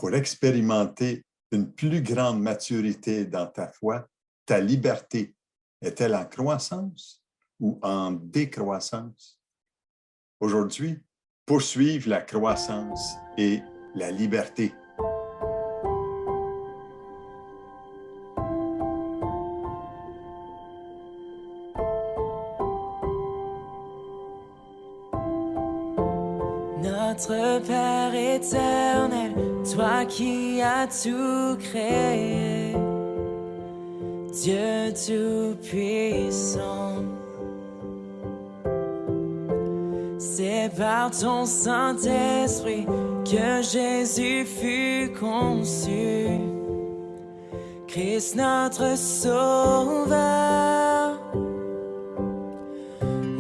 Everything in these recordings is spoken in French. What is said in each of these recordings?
pour expérimenter une plus grande maturité dans ta foi, ta liberté est-elle en croissance ou en décroissance? Aujourd'hui, poursuivre la croissance et la liberté. Notre Père éternel, toi qui as tout créé, Dieu tout-puissant, c'est par ton Saint-Esprit que Jésus fut conçu, Christ notre Sauveur.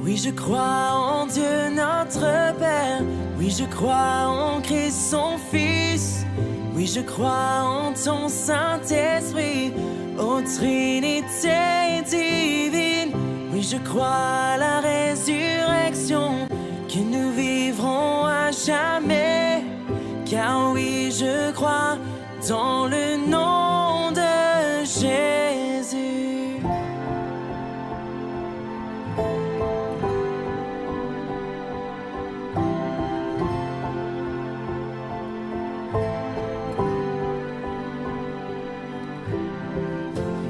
Oui, je crois en Dieu notre Père. Oui, je crois en Christ son Fils. Oui, je crois en ton Saint-Esprit, ô Trinité divine. Oui, je crois à la résurrection, que nous vivrons à jamais. Car oui, je crois dans le nom de Jésus.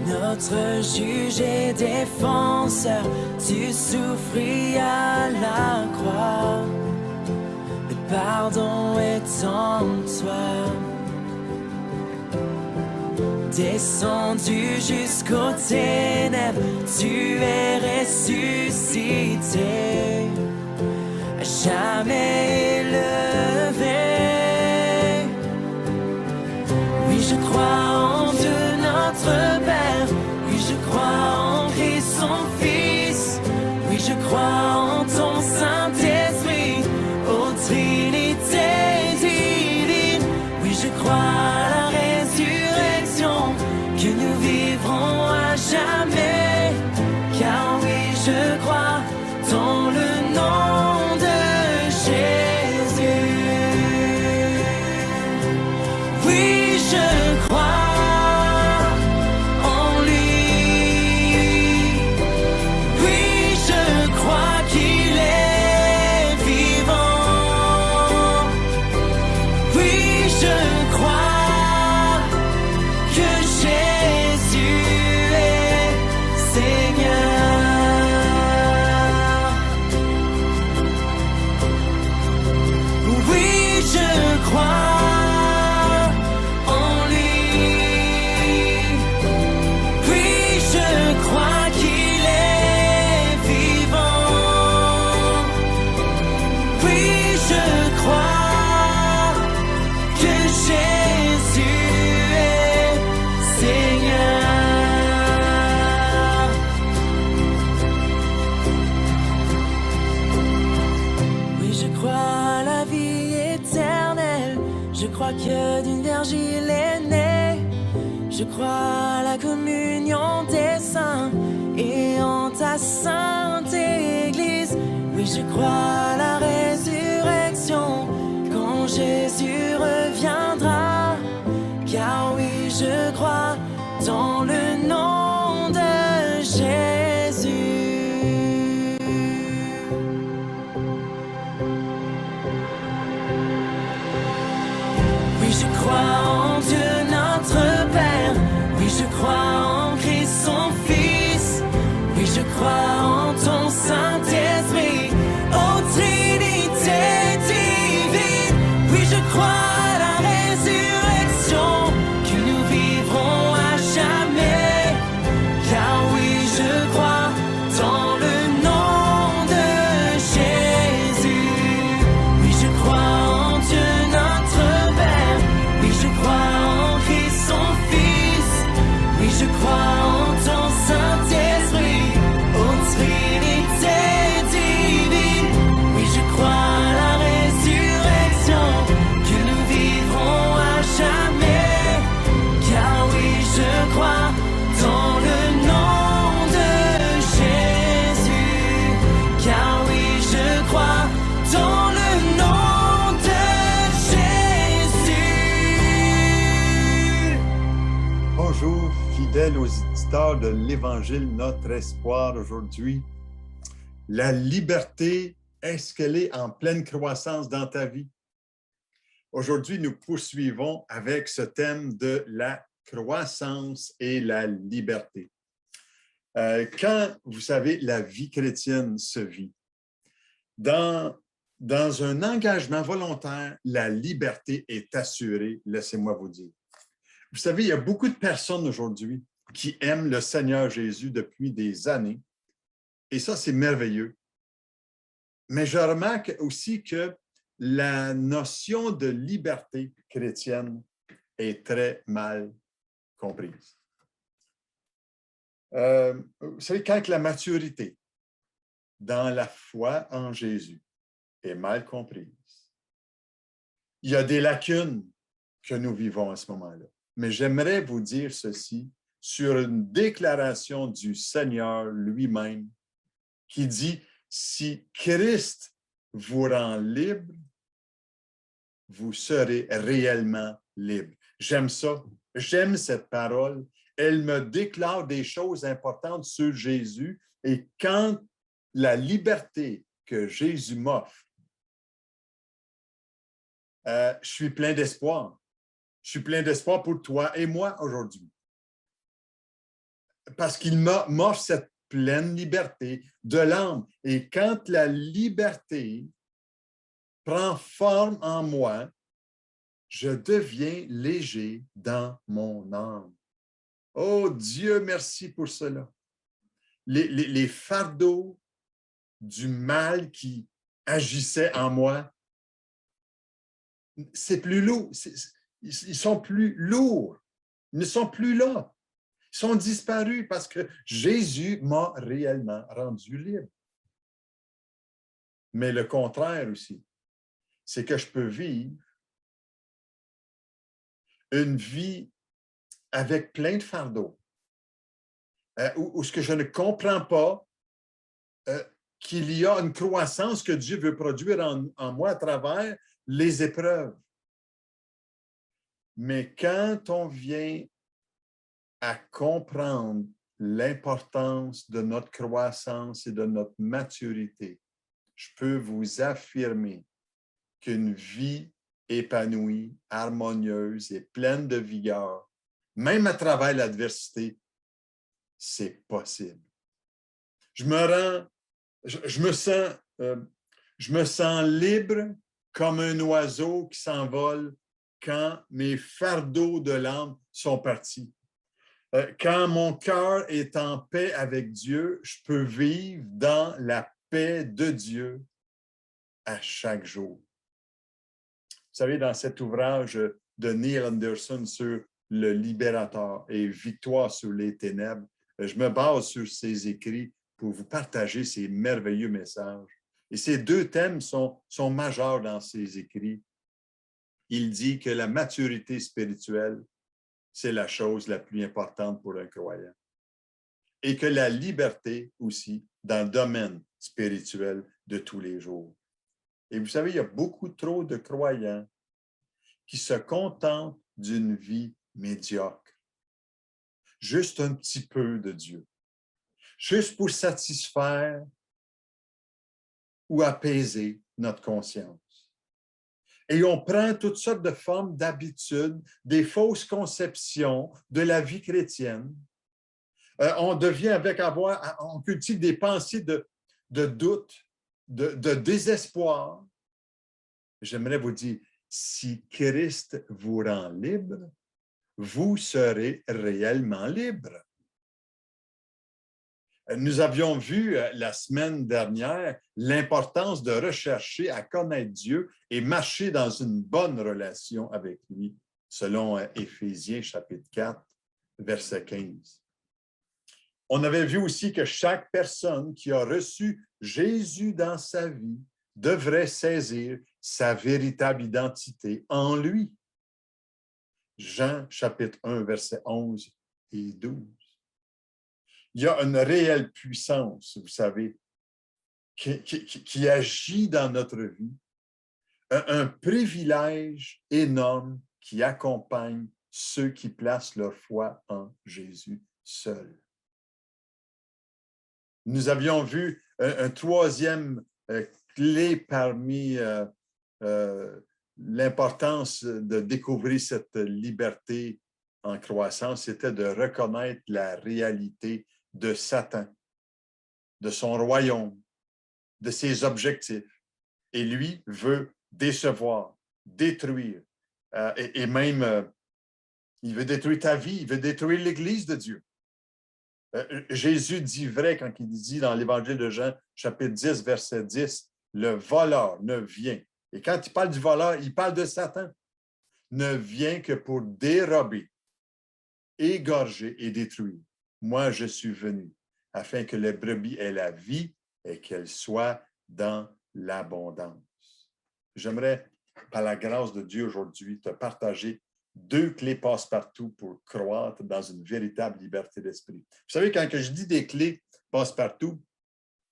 Notre juge et défenseur, tu souffris à la croix. Le pardon est en toi. Descendu jusqu'aux ténèbres, tu es ressuscité, à jamais élevé. Oui, je crois en Dieu notre Père. Oui, je crois en Christ son Fils. Oui, je crois en ton Saint-Esprit, ô Trinité divine. Oui, je crois à la résurrection, que nous vivrons à jamais. Car oui, je crois dans le nom de Jésus. Oui, je crois. Que d'une vierge il est né. Je crois à la communion des saints et en ta sainte Église. Oui, je crois à la résurrection, quand Jésus reviendra. Car oui, je crois dans le nom de Jésus. Je crois en Dieu notre Père. Oui, je crois en Christ son Fils. Oui, je crois en ton Saint-Esprit, ô Trinité divine. Oui, je crois à la résurrection, que nous vivrons à jamais. Car oui, je crois dans le nom de Jésus. Oui, je crois en Dieu notre Père. Oui, je fidèles auditeurs de l'Évangile, notre espoir aujourd'hui. La liberté, est-ce qu'elle est en pleine croissance dans ta vie? Aujourd'hui, nous poursuivons avec ce thème de la croissance et la liberté. Quand, vous savez, la vie chrétienne se vit, dans un engagement volontaire, la liberté est assurée, laissez-moi vous dire. Vous savez, il y a beaucoup de personnes aujourd'hui qui aiment le Seigneur Jésus depuis des années, et ça, c'est merveilleux. Mais je remarque aussi que la notion de liberté chrétienne est très mal comprise. Vous savez, quand la maturité dans la foi en Jésus est mal comprise, il y a des lacunes que nous vivons à ce moment-là. Mais j'aimerais vous dire ceci sur une déclaration du Seigneur lui-même qui dit, si Christ vous rend libre, vous serez réellement libre. J'aime ça. J'aime cette parole. Elle me déclare des choses importantes sur Jésus et quand la liberté que Jésus m'offre, je suis plein d'espoir. Je suis plein d'espoir pour toi et moi aujourd'hui. Parce qu'il m'offre cette pleine liberté de l'âme. Et quand la liberté prend forme en moi, je deviens léger dans mon âme. Oh Dieu, merci pour cela. Les fardeaux du mal qui agissaient en moi, c'est plus lourd. Ils sont plus lourds. Ils ne sont plus là. Ils sont disparus parce que Jésus m'a réellement rendu libre. Mais le contraire aussi, c'est que je peux vivre une vie avec plein de fardeaux, où ce que je ne comprends pas, qu'il y a une croissance que Dieu veut produire en moi à travers les épreuves. Mais quand on vient à comprendre l'importance de notre croissance et de notre maturité, je peux vous affirmer qu'une vie épanouie, harmonieuse et pleine de vigueur, même à travers l'adversité, c'est possible. Je me sens libre comme un oiseau qui s'envole quand mes fardeaux de l'âme sont partis. Quand mon cœur est en paix avec Dieu, je peux vivre dans la paix de Dieu à chaque jour. Vous savez, dans cet ouvrage de Neil Anderson sur le libérateur et victoire sur les ténèbres, je me base sur ses écrits pour vous partager ces merveilleux messages. Et ces deux thèmes sont majeurs dans ses écrits. Il dit que la maturité spirituelle, c'est la chose la plus importante pour un croyant. Et que la liberté aussi dans le domaine spirituel de tous les jours. Et vous savez, il y a beaucoup trop de croyants qui se contentent d'une vie médiocre. Juste un petit peu de Dieu. Juste pour satisfaire ou apaiser notre conscience. Et on prend toutes sortes de formes d'habitudes, des fausses conceptions de la vie chrétienne. On devient on cultive des pensées de doute, de désespoir. J'aimerais vous dire, si Christ vous rend libre, vous serez réellement libre. Nous avions vu la semaine dernière l'importance de rechercher à connaître Dieu et marcher dans une bonne relation avec lui, selon Éphésiens chapitre 4, verset 15. On avait vu aussi que chaque personne qui a reçu Jésus dans sa vie devrait saisir sa véritable identité en lui. Jean chapitre 1, verset 11 et 12. Il y a une réelle puissance, vous savez, qui agit dans notre vie, un privilège énorme qui accompagne ceux qui placent leur foi en Jésus seul. Nous avions vu un troisième clé parmi l'importance de découvrir cette liberté en croissance, c'était de reconnaître la réalité de Satan, de son royaume, de ses objectifs. Et lui veut décevoir, détruire, et même il veut détruire ta vie, il veut détruire l'Église de Dieu. Jésus dit vrai quand il dit dans l'Évangile de Jean, chapitre 10, verset 10, « Le voleur ne vient ». Et quand il parle du voleur, il parle de Satan. Ne vient que pour dérober, égorger et détruire. Moi, je suis venu afin que les brebis aient la vie et qu'elles soient dans l'abondance. J'aimerais, par la grâce de Dieu aujourd'hui, te partager 2 clés passe-partout pour croître dans une véritable liberté d'esprit. Vous savez, quand je dis des clés passe-partout,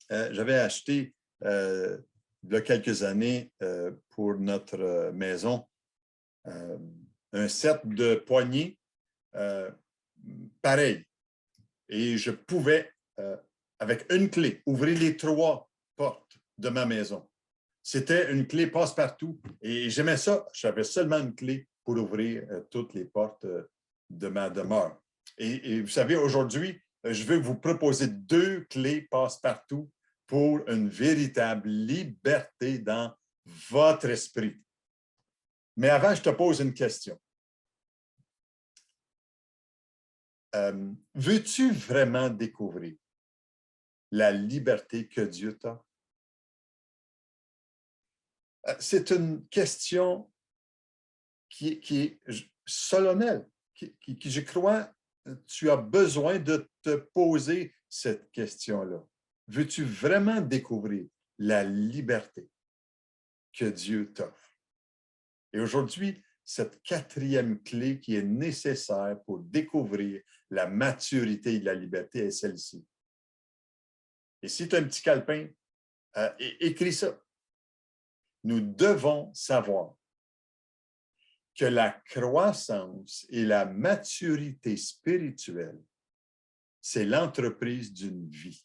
j'avais acheté il y a quelques années pour notre maison un set de poignées pareil. Et je pouvais, avec une clé, ouvrir les 3 portes de ma maison. C'était une clé passe-partout. Et j'aimais ça. J'avais seulement une clé pour ouvrir toutes les portes de ma demeure. Et vous savez, aujourd'hui, je veux vous proposer 2 clés passe-partout pour une véritable liberté dans votre esprit. Mais avant, je te pose une question. Veux-tu vraiment découvrir la liberté que Dieu t'offre? C'est une question qui est solennelle, qui, je crois, tu as besoin de te poser cette question-là. Veux-tu vraiment découvrir la liberté que Dieu t'offre? Et aujourd'hui, cette 4e clé qui est nécessaire pour découvrir la maturité et la liberté est celle-ci. Et si tu as un petit calepin, écris ça. Nous devons savoir que la croissance et la maturité spirituelle, c'est l'entreprise d'une vie.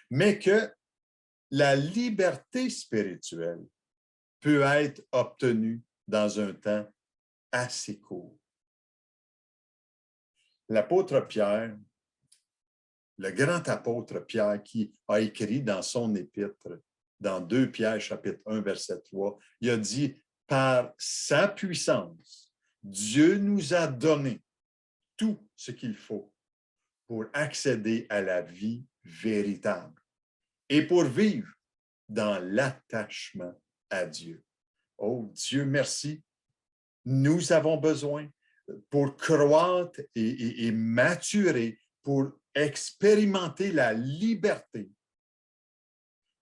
Mais que la liberté spirituelle peut être obtenue dans un temps assez court. L'apôtre Pierre, le grand apôtre Pierre qui a écrit dans son épître, dans 2 Pierre, chapitre 1, verset 3, il a dit « Par sa puissance, Dieu nous a donné tout ce qu'il faut pour accéder à la vie véritable et pour vivre dans l'attachement à Dieu. » Oh Dieu, merci. Nous avons besoin pour croître et maturer, pour expérimenter la liberté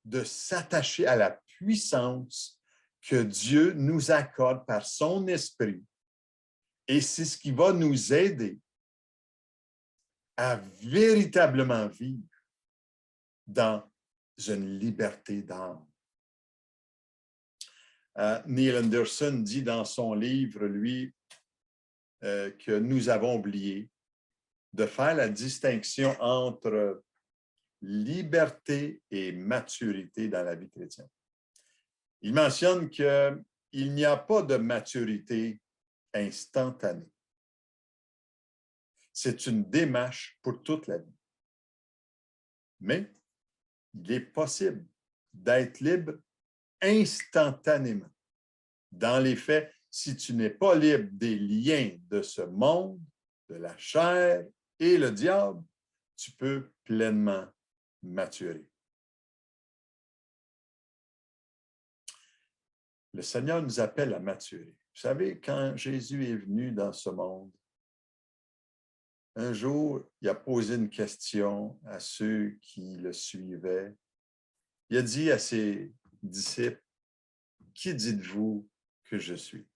de s'attacher à la puissance que Dieu nous accorde par son esprit. Et c'est ce qui va nous aider à véritablement vivre dans une liberté d'âme. Neil Anderson dit dans son livre, lui, que nous avons oublié de faire la distinction entre liberté et maturité dans la vie chrétienne. Il mentionne qu'il n'y a pas de maturité instantanée. C'est une démarche pour toute la vie. Mais il est possible d'être libre instantanément. Dans les faits, si tu n'es pas libre des liens de ce monde, de la chair et le diable, tu peux pleinement maturer. Le Seigneur nous appelle à maturer. Vous savez, quand Jésus est venu dans ce monde, un jour, il a posé une question à ceux qui le suivaient. Il a dit à ses disciples, « Qui dites-vous que je suis? »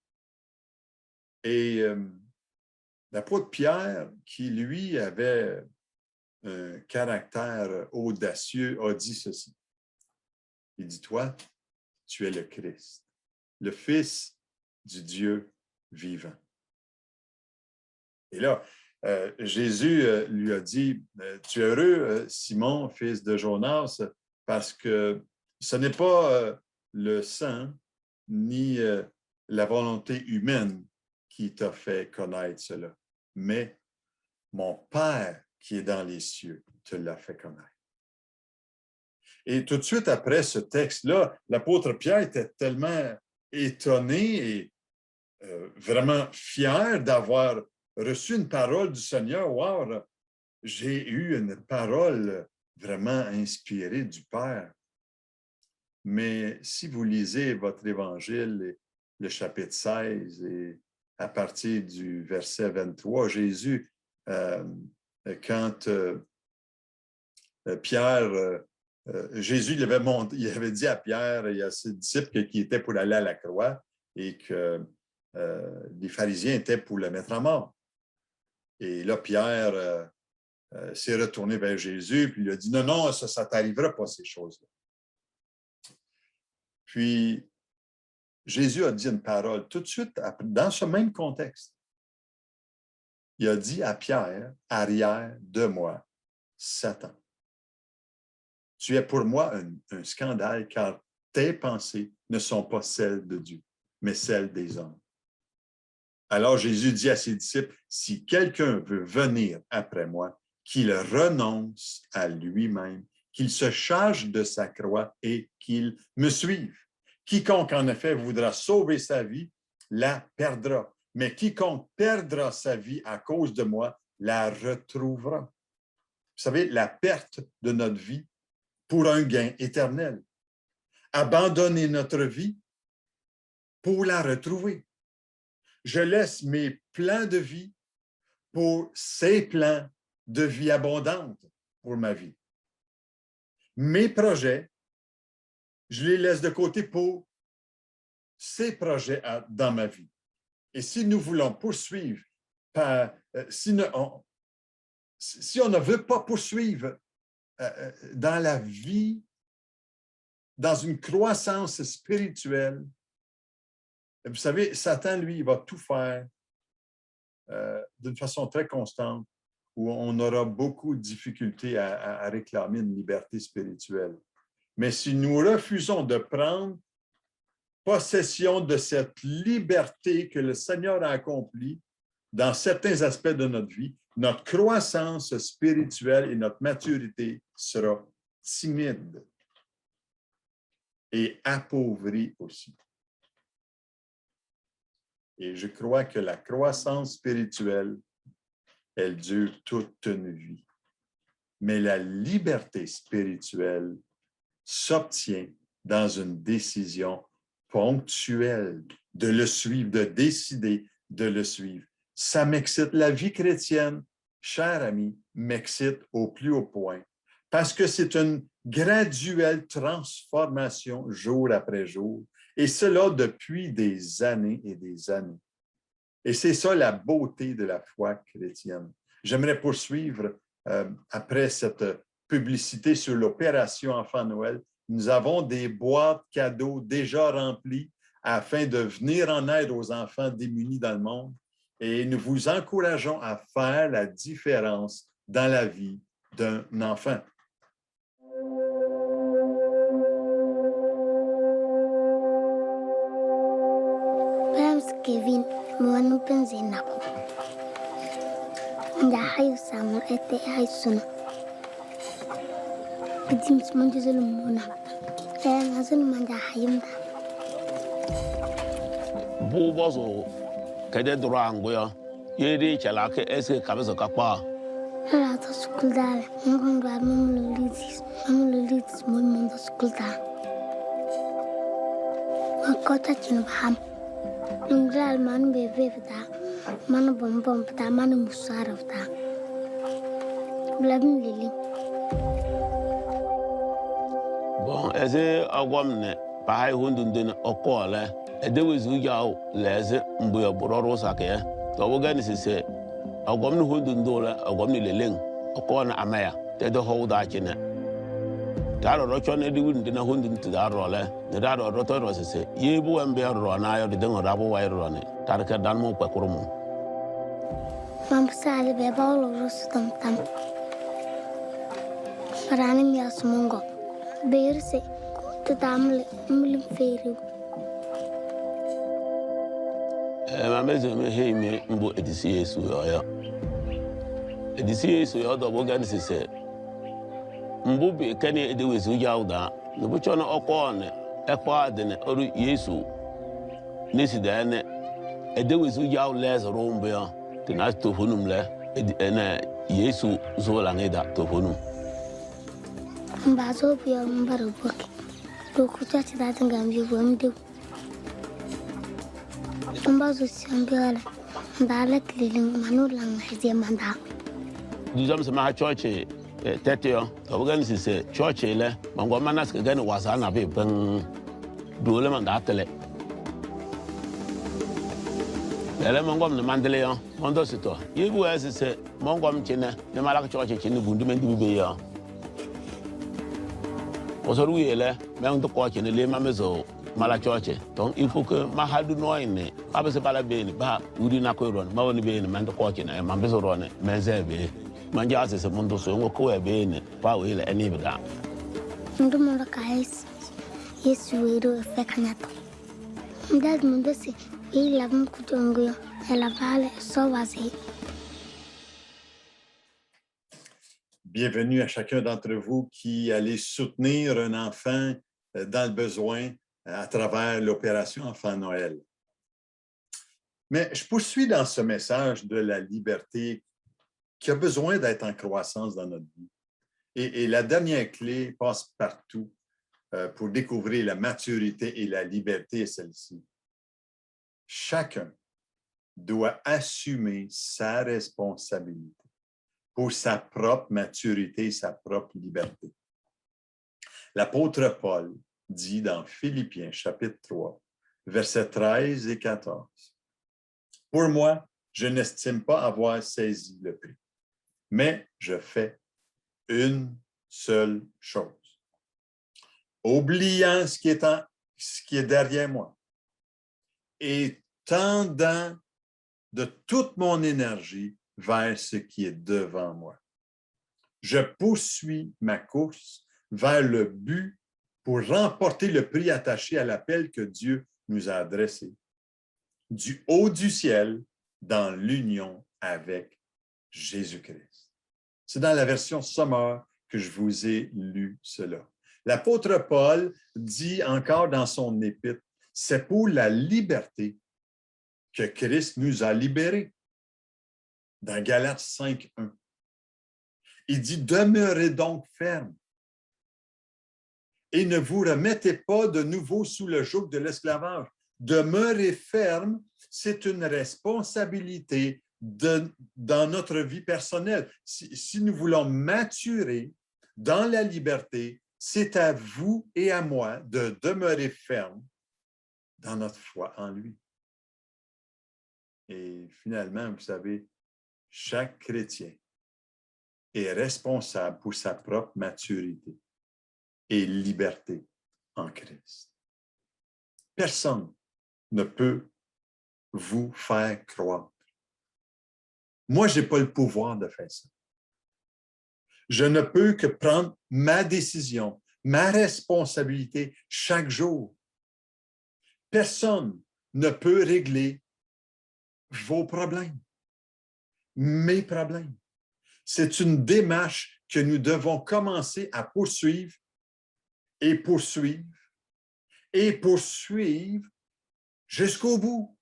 Et l'apôtre Pierre, qui lui avait un caractère audacieux, a dit ceci. Il dit, « Toi, tu es le Christ, le Fils du Dieu vivant. » Et là, Jésus lui a dit, tu es heureux, Simon, fils de Jonas, parce que ce n'est pas le sang ni la volonté humaine qui t'a fait connaître cela, mais mon Père qui est dans les cieux te l'a fait connaître. Et tout de suite après ce texte-là, l'apôtre Pierre était tellement étonné et vraiment fier d'avoir reçu une parole du Seigneur. Wow, j'ai eu une parole vraiment inspirée du Père. Mais si vous lisez votre évangile, le chapitre 16, et à partir du verset 23, Jésus, quand Pierre, Jésus il avait dit à Pierre et à ses disciples qu'il était pour aller à la croix et que les pharisiens étaient pour le mettre à mort. Et là, Pierre s'est retourné vers Jésus, puis il a dit, non, non, ça t'arrivera pas, ces choses-là. Puis, Jésus a dit une parole tout de suite, dans ce même contexte. Il a dit à Pierre, arrière de moi, Satan. Tu es pour moi un scandale, car tes pensées ne sont pas celles de Dieu, mais celles des hommes. Alors Jésus dit à ses disciples, si quelqu'un veut venir après moi, qu'il renonce à lui-même, qu'il se charge de sa croix et qu'il me suive. Quiconque, en effet, voudra sauver sa vie, la perdra. Mais quiconque perdra sa vie à cause de moi, la retrouvera. Vous savez, la perte de notre vie pour un gain éternel. Abandonner notre vie pour la retrouver. Je laisse mes plans de vie pour ces plans de vie abondante pour ma vie. Mes projets, je les laisse de côté pour ces projets dans ma vie. Et si nous voulons poursuivre, si on ne veut pas poursuivre dans la vie, dans une croissance spirituelle, vous savez, Satan, lui, il va tout faire d'une façon très constante où on aura beaucoup de difficultés à réclamer une liberté spirituelle. Mais si nous refusons de prendre possession de cette liberté que le Seigneur a accomplie dans certains aspects de notre vie, notre croissance spirituelle et notre maturité sera timide et appauvrie aussi. Et je crois que la croissance spirituelle, elle dure toute une vie. Mais la liberté spirituelle s'obtient dans une décision ponctuelle de le suivre, de décider de le suivre. Ça m'excite. La vie chrétienne, cher ami, m'excite au plus haut point parce que c'est une graduelle transformation jour après jour. Et cela depuis des années et des années. Et c'est ça la beauté de la foi chrétienne. J'aimerais poursuivre après cette publicité sur l'opération Enfant Noël. Nous avons des boîtes cadeaux déjà remplies afin de venir en aide aux enfants démunis dans le monde. Et nous vous encourageons à faire la différence dans la vie d'un enfant. Kevin, mwanu penzi nako. Nda hayo samu ete haisuno. Bidim smanju zulu muna. Kaya ngazulu manda hayimda. Bubozo kede durango ya. Yedi chala ke ese kabezo kakpa. Hala ta skuldale. Ngongo mamulo lidis munda skulda. Makota chinbaham. Nglal man beve vda, man bom vda, man musar vda. Blabin lili. Bon, ese agwamne pa hai hundundin okole. Edewe zujaw leze mbuya bororo sake. To wogani sise agwamne hundundole agwamne leleng. Okona amaya. Tedo hoda chine. Daro rocho ne diwin dina hundin tidaro le. Daro roto rosese. Yebu ambe ro na yo de ngora bo wa ro ne. Tarka dan mo kwa kurumu. Mam sali be bawlo rosu tam tam. Parani mi asumongo. Beirse tutamle mlim feriu. Mamezo me hey me mbo edisi Yesu ya. Edisi Yesu ya do bogan sise. Mbo be kani edewezu yawda. No bo chono okone ekwa adene oru Yesu. Nisi dane edewezu yaw les rombe ya. Tina to honum le ena Yesu zo la ngeda to honum. Mbazo biya mbaro boki. Do kuchachi datinga mbigo mdu. Mbazo siambiala. Ndala kliling manulang hizia manda. Duzam sama ha church teteo to bogan sise church le mango manas ke gan wasana be ban dole man da tele. Ele mongom ne mandele yo mondo sito yibu asise mongom chine ne malak church chine bundu men dibe yo osoru yele men to ko chine le mamezo mala church donc il faut que ma hadu noine abese bala be ni ba udi na ko ron ma woni be ni men to ko chine ma bezo ron men zebe manja asise mondo so ngo ko be ni pa wele eni bida Ndo mora kais. Yesu wero efekanato. Ndad mundo se il a kutongo e la vale sovasi. Bienvenue à chacun d'entre vous qui allez soutenir un enfant dans le besoin à travers l'opération Enfant Noël. Mais je poursuis dans ce message de la liberté qui a besoin d'être en croissance dans notre vie. Et la dernière clé passe partout pour découvrir la maturité et la liberté est celle-ci. Chacun doit assumer sa responsabilité pour sa propre maturité et sa propre liberté. L'apôtre Paul dit dans Philippiens chapitre 3, versets 13 et 14, « Pour moi, je n'estime pas avoir saisi le prix, mais je fais une seule chose. Oubliant ce qui est derrière moi et tendant de toute mon énergie vers ce qui est devant moi. Je poursuis ma course vers le but pour remporter le prix attaché à l'appel que Dieu nous a adressé, du haut du ciel, dans l'union avec Jésus-Christ. » C'est dans la version Sommaire que je vous ai lu cela. L'apôtre Paul dit encore dans son épître, c'est pour la liberté que Christ nous a libérés. Dans Galates 5:1. Il dit, demeurez donc fermes et ne vous remettez pas de nouveau sous le joug de l'esclavage. Demeurer ferme, c'est une responsabilité dans notre vie personnelle. Si nous voulons maturer dans la liberté, c'est à vous et à moi de demeurer ferme dans notre foi en lui. Et finalement, vous savez, chaque chrétien est responsable pour sa propre maturité et liberté en Christ. Personne ne peut vous faire croire. Moi, je n'ai pas le pouvoir de faire ça. Je ne peux que prendre ma décision, ma responsabilité chaque jour. Personne ne peut régler vos problèmes, mes problèmes. C'est une démarche que nous devons commencer à poursuivre et poursuivre et poursuivre jusqu'au bout.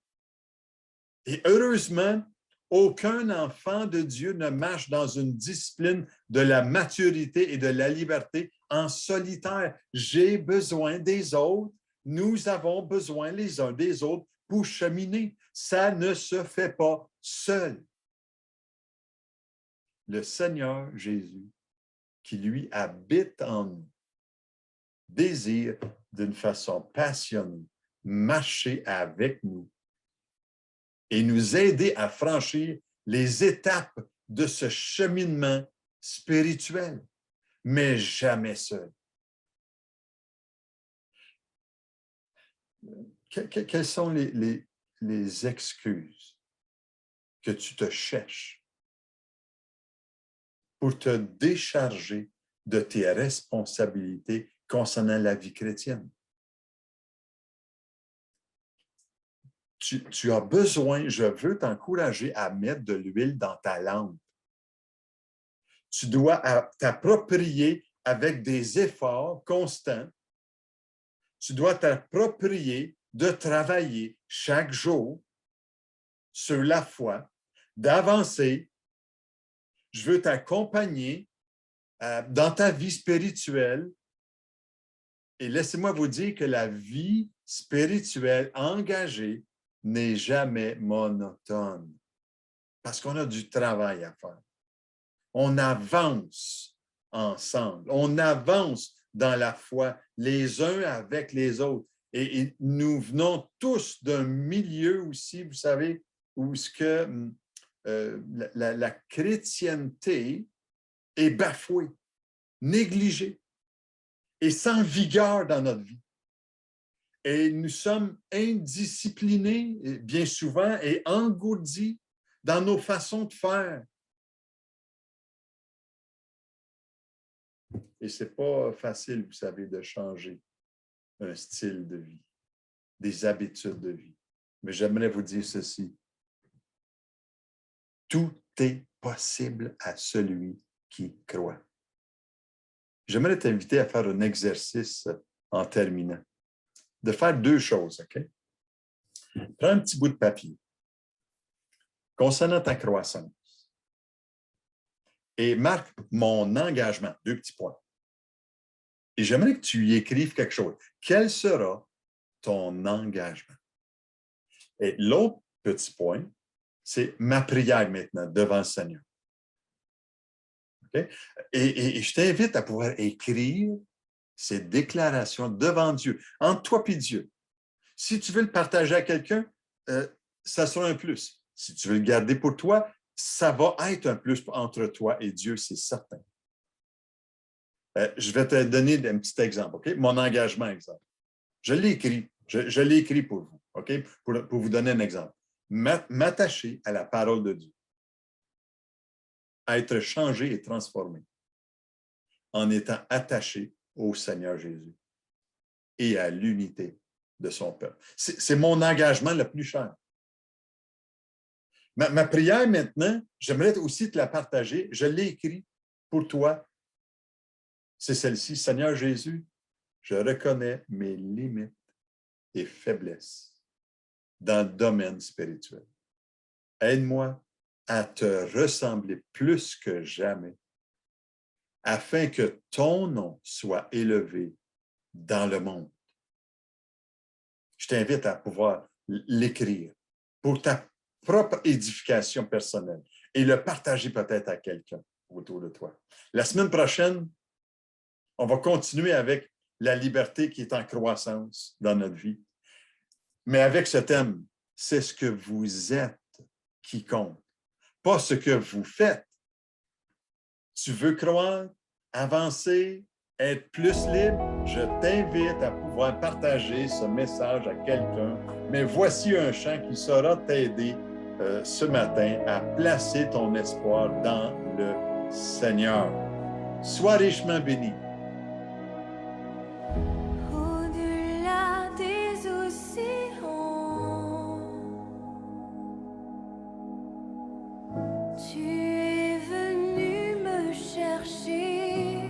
Et heureusement, aucun enfant de Dieu ne marche dans une discipline de la maturité et de la liberté en solitaire. J'ai besoin des autres. Nous avons besoin les uns des autres pour cheminer. Ça ne se fait pas seul. Le Seigneur Jésus, qui lui habite en nous, désire d'une façon passionnée marcher avec nous et nous aider à franchir les étapes de ce cheminement spirituel, mais jamais seul. Quelles sont les excuses que tu te cherches pour te décharger de tes responsabilités concernant la vie chrétienne. Tu as besoin, je veux t'encourager à mettre de l'huile dans ta lampe. Tu dois t'approprier avec des efforts constants. Tu dois t'approprier de travailler chaque jour sur la foi, d'avancer. Je veux t'accompagner dans ta vie spirituelle. Et laissez-moi vous dire que la vie spirituelle engagée n'est jamais monotone parce qu'on a du travail à faire. On avance ensemble, on avance dans la foi les uns avec les autres. Et nous venons tous d'un milieu aussi, vous savez, où ce que la chrétienté est bafouée, négligée et sans vigueur dans notre vie. Et nous sommes indisciplinés, bien souvent, et engourdis dans nos façons de faire. Et ce n'est pas facile, vous savez, de changer un style de vie, des habitudes de vie. Mais j'aimerais vous dire ceci. Tout est possible à celui qui croit. J'aimerais t'inviter à faire un exercice en terminant. De faire deux choses, OK? Prends un petit bout de papier concernant ta croissance et marque mon engagement, deux petits points. Et j'aimerais que tu y écrives quelque chose. Quel sera ton engagement? Et l'autre petit point, c'est ma prière maintenant devant le Seigneur. Okay? Et je t'invite à pouvoir écrire ces déclarations devant Dieu, entre toi et Dieu. Si tu veux le partager à quelqu'un, ça sera un plus. Si tu veux le garder pour toi, ça va être un plus entre toi et Dieu, c'est certain. Je vais te donner un petit exemple, OK? Mon engagement, exemple. Je l'ai écrit. Je l'ai écrit pour vous, OK? Pour vous donner un exemple. M'attacher à la parole de Dieu. À être changé et transformé en étant attaché au Seigneur Jésus et à l'unité de son peuple. C'est mon engagement le plus cher. Ma prière maintenant, j'aimerais aussi te la partager. Je l'ai écrit pour toi. C'est celle-ci. Seigneur Jésus, je reconnais mes limites et faiblesses dans le domaine spirituel. Aide-moi à te ressembler plus que jamais afin que ton nom soit élevé dans le monde. Je t'invite à pouvoir l'écrire pour ta propre édification personnelle et le partager peut-être à quelqu'un autour de toi. La semaine prochaine, on va continuer avec la liberté qui est en croissance dans notre vie. Mais avec ce thème, c'est ce que vous êtes qui compte, pas ce que vous faites. Tu veux croire, avancer, être plus libre? Je t'invite à pouvoir partager ce message à quelqu'un. Mais voici un chant qui saura t'aider ce matin à placer ton espoir dans le Seigneur. Sois richement béni. Au-delà des océans, tu es venu me chercher.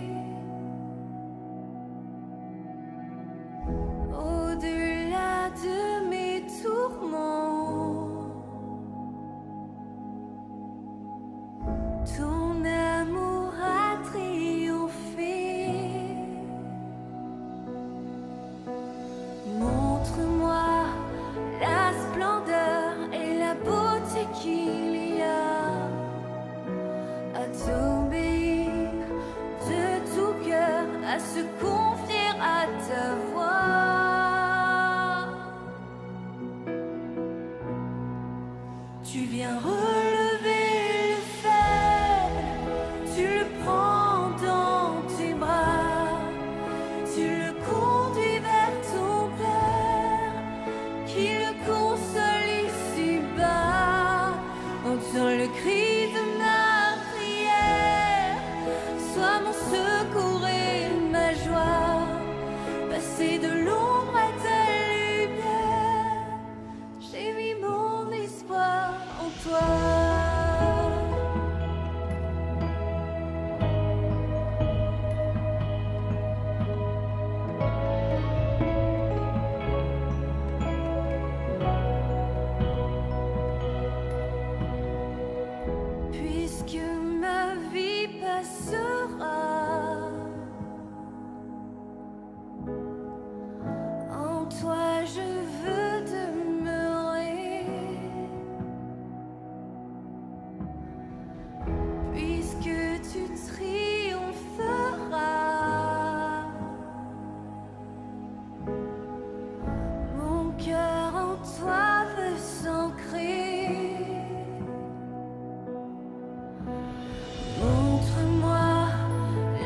Au-delà de mes tourments, ton amour a triomphé. Montre-moi la splendeur et la beauté qu'il y a à t'obéir de tout cœur, à se confier à ta voix. Tu viens relever le faible, tu le prends dans tes bras, tu le conduis vers ton Père, qui le console ici-bas. En secours et ma joie. Passer de l'ombre à ta lumière, j'ai mis mon espoir en toi. Puisque ma vie passera, en toi je veux demeurer. Puisque tu triompheras, mon cœur en toi veut s'ancrer. Montre-moi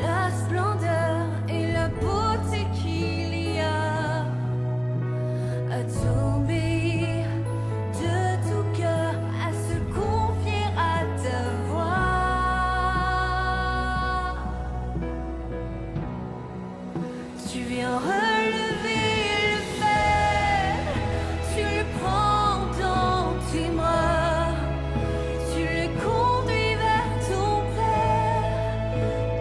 la splendeur et la beauté qu'il y a à t'obéir de tout cœur, à se confier à ta voix. Tu viens relever le faible, tu le prends dans tes bras, tu le conduis vers ton Père,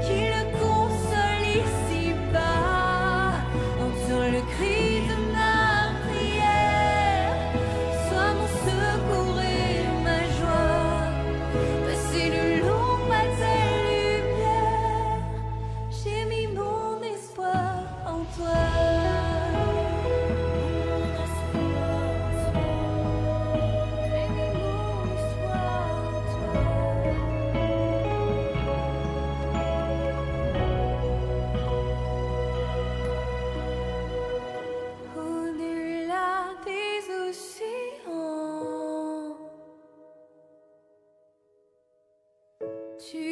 qui le console ici-bas. Entends le cri de ma prière, sois mon secours et ma joie. Passer de l'ombre à ta lumière, j'ai mis mon espoir en toi. J'ai mis mon espoir en toi. Au-delà des océans, tu